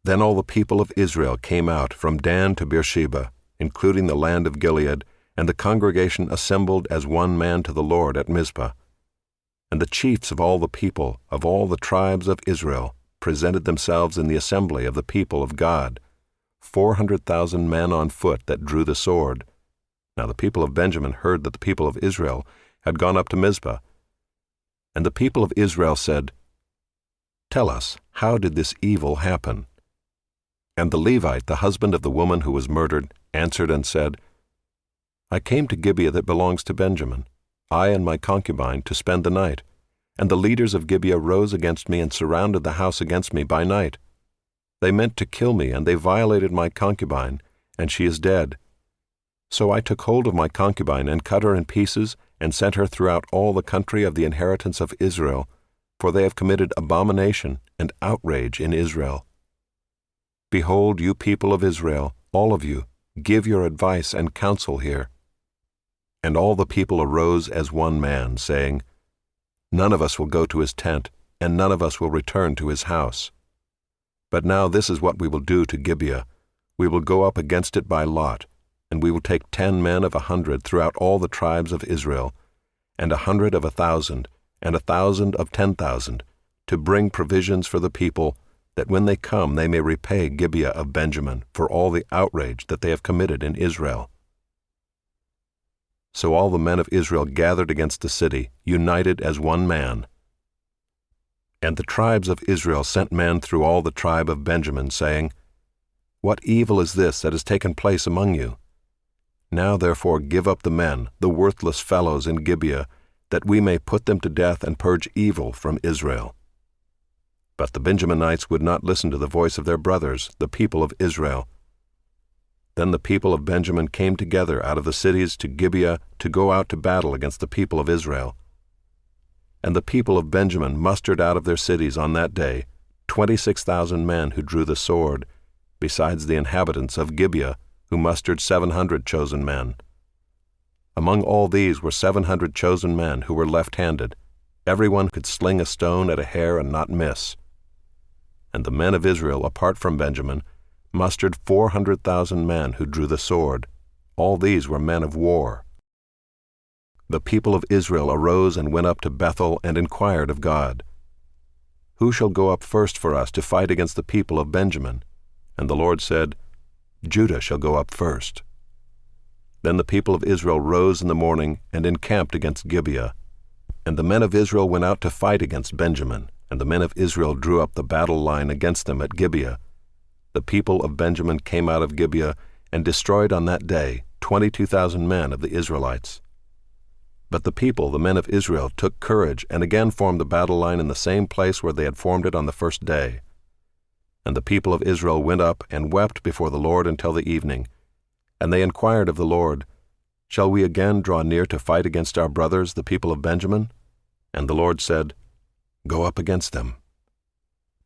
Then all the people of Israel came out from Dan to Beersheba, including the land of Gilead, and the congregation assembled as one man to the Lord at Mizpah. And the chiefs of all the people, of all the tribes of Israel, presented themselves in the assembly of the people of God, 400,000 men on foot that drew the sword. Now the people of Benjamin heard that the people of Israel had gone up to Mizpah. And the people of Israel said, "Tell us, how did this evil happen?" And the Levite, the husband of the woman who was murdered, answered and said, "I came to Gibeah that belongs to Benjamin, I and my concubine, to spend the night. And the leaders of Gibeah rose against me and surrounded the house against me by night. They meant to kill me, and they violated my concubine, and she is dead. So I took hold of my concubine and cut her in pieces and sent her throughout all the country of the inheritance of Israel, for they have committed abomination and outrage in Israel. Behold, you people of Israel, all of you, give your advice and counsel here." And all the people arose as one man, saying, "None of us will go to his tent, and none of us will return to his house. But now this is what we will do to Gibeah. We will go up against it by lot, and we will take 10 men of 100 throughout all the tribes of Israel, and 100 of 1,000, and 1,000 of 10,000, to bring provisions for the people, that when they come they may repay Gibeah of Benjamin for all the outrage that they have committed in Israel." So all the men of Israel gathered against the city, united as one man. And the tribes of Israel sent men through all the tribe of Benjamin, saying, "What evil is this that has taken place among you? Now therefore give up the men, the worthless fellows in Gibeah, that we may put them to death and purge evil from Israel." But the Benjaminites would not listen to the voice of their brothers, the people of Israel. Then the people of Benjamin came together out of the cities to Gibeah to go out to battle against the people of Israel. And the people of Benjamin mustered out of their cities on that day 26,000 men who drew the sword, besides the inhabitants of Gibeah, who mustered 700 chosen men. Among all these were 700 chosen men who were left-handed. Everyone could sling a stone at a hair and not miss. And the men of Israel, apart from Benjamin, mustered 400,000 men who drew the sword. All these were men of war. The people of Israel arose and went up to Bethel and inquired of God, "Who shall go up first for us to fight against the people of Benjamin?" And the Lord said, "Judah shall go up first." Then the people of Israel rose in the morning and encamped against Gibeah. And the men of Israel went out to fight against Benjamin, and the men of Israel drew up the battle line against them at Gibeah. The people of Benjamin came out of Gibeah and destroyed on that day 22,000 men of the Israelites. But the people, the men of Israel, took courage and again formed the battle line in the same place where they had formed it on the first day. And the people of Israel went up and wept before the Lord until the evening. And they inquired of the Lord, "Shall we again draw near to fight against our brothers, the people of Benjamin?" And the Lord said, "Go up against them."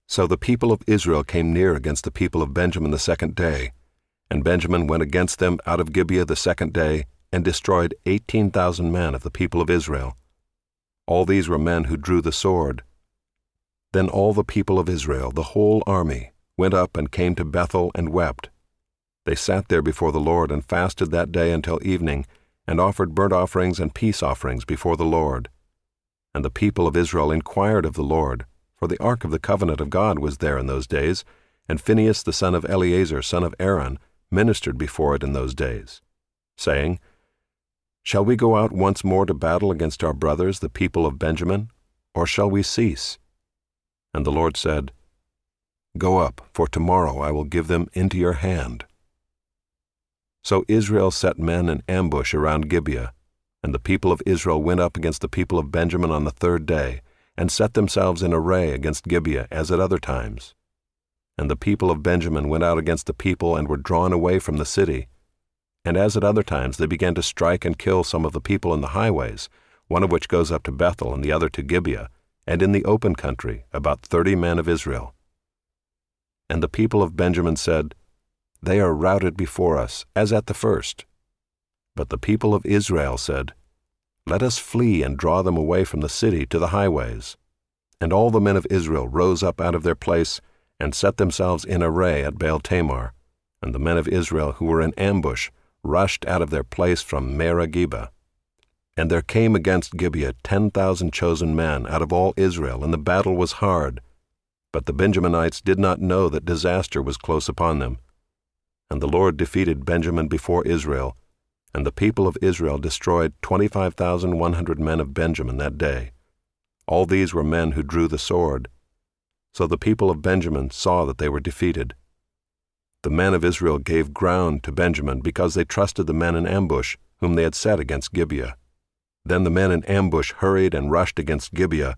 So the people of Israel came near against the people of Benjamin the second day, and Benjamin went against them out of Gibeah the second day, and destroyed 18,000 men of the people of Israel. All these were men who drew the sword. Then all the people of Israel, the whole army, went up and came to Bethel and wept. They sat there before the Lord and fasted that day until evening, and offered burnt offerings and peace offerings before the Lord. And the people of Israel inquired of the Lord, for the ark of the covenant of God was there in those days, and Phinehas the son of Eleazar, son of Aaron, ministered before it in those days, saying, "Shall we go out once more to battle against our brothers, the people of Benjamin, or shall we cease?" And the Lord said, "Go up, for tomorrow I will give them into your hand." So Israel set men in ambush around Gibeah, and the people of Israel went up against the people of Benjamin on the third day, and set themselves in array against Gibeah as at other times. And the people of Benjamin went out against the people and were drawn away from the city. And as at other times they began to strike and kill some of the people in the highways, one of which goes up to Bethel and the other to Gibeah, and in the open country about 30 men of Israel. And the people of Benjamin said, "They are routed before us, as at the first." But the people of Israel said, "Let us flee and draw them away from the city to the highways." And all the men of Israel rose up out of their place, and set themselves in array at Baal-Tamar, and the men of Israel who were in ambush rushed out of their place from Merah-Geba. And there came against Gibeah 10,000 chosen men out of all Israel, and the battle was hard. But the Benjaminites did not know that disaster was close upon them. And the Lord defeated Benjamin before Israel, and the people of Israel destroyed 25,100 men of Benjamin that day. All these were men who drew the sword. So the people of Benjamin saw that they were defeated. The men of Israel gave ground to Benjamin because they trusted the men in ambush, whom they had set against Gibeah. Then the men in ambush hurried and rushed against Gibeah.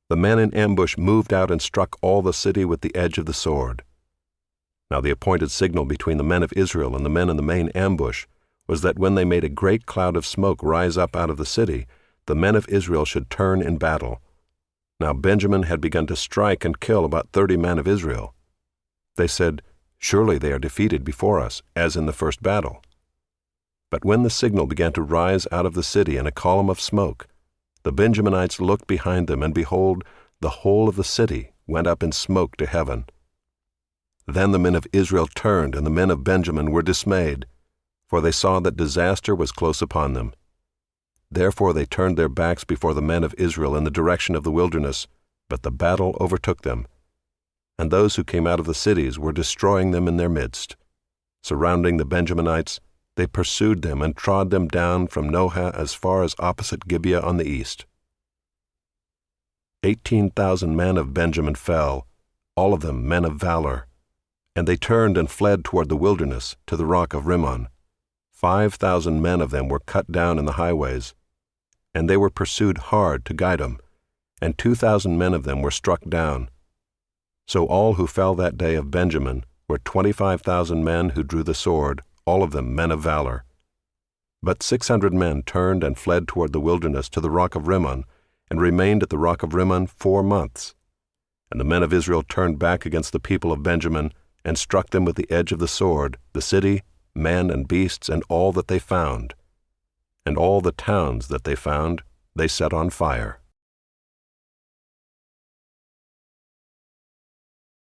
The men in ambush moved out and struck all the city with the edge of the sword. Now the appointed signal between the men of Israel and the men in the main ambush was that when they made a great cloud of smoke rise up out of the city, the men of Israel should turn in battle. Now Benjamin had begun to strike and kill about 30 men of Israel. They said, "Surely they are defeated before us, as in the first battle." But when the signal began to rise out of the city in a column of smoke, the Benjaminites looked behind them, and behold, the whole of the city went up in smoke to heaven. Then the men of Israel turned, and the men of Benjamin were dismayed, for they saw that disaster was close upon them. Therefore they turned their backs before the men of Israel in the direction of the wilderness, but the battle overtook them. And those who came out of the cities were destroying them in their midst. Surrounding the Benjaminites, they pursued them and trod them down from Nohah as far as opposite Gibeah on the east. 18,000 men of Benjamin fell, all of them men of valor. And they turned and fled toward the wilderness, to the rock of Rimmon. 5,000 men of them were cut down in the highways, and they were pursued hard to Gidom, and 2,000 men of them were struck down. So all who fell that day of Benjamin were 25,000 men who drew the sword, all of them men of valor. But 600 men turned and fled toward the wilderness to the rock of Rimmon, and remained at the rock of Rimmon 4 months. And the men of Israel turned back against the people of Benjamin, and struck them with the edge of the sword, the city, men and beasts, and all that they found. And all the towns that they found they set on fire.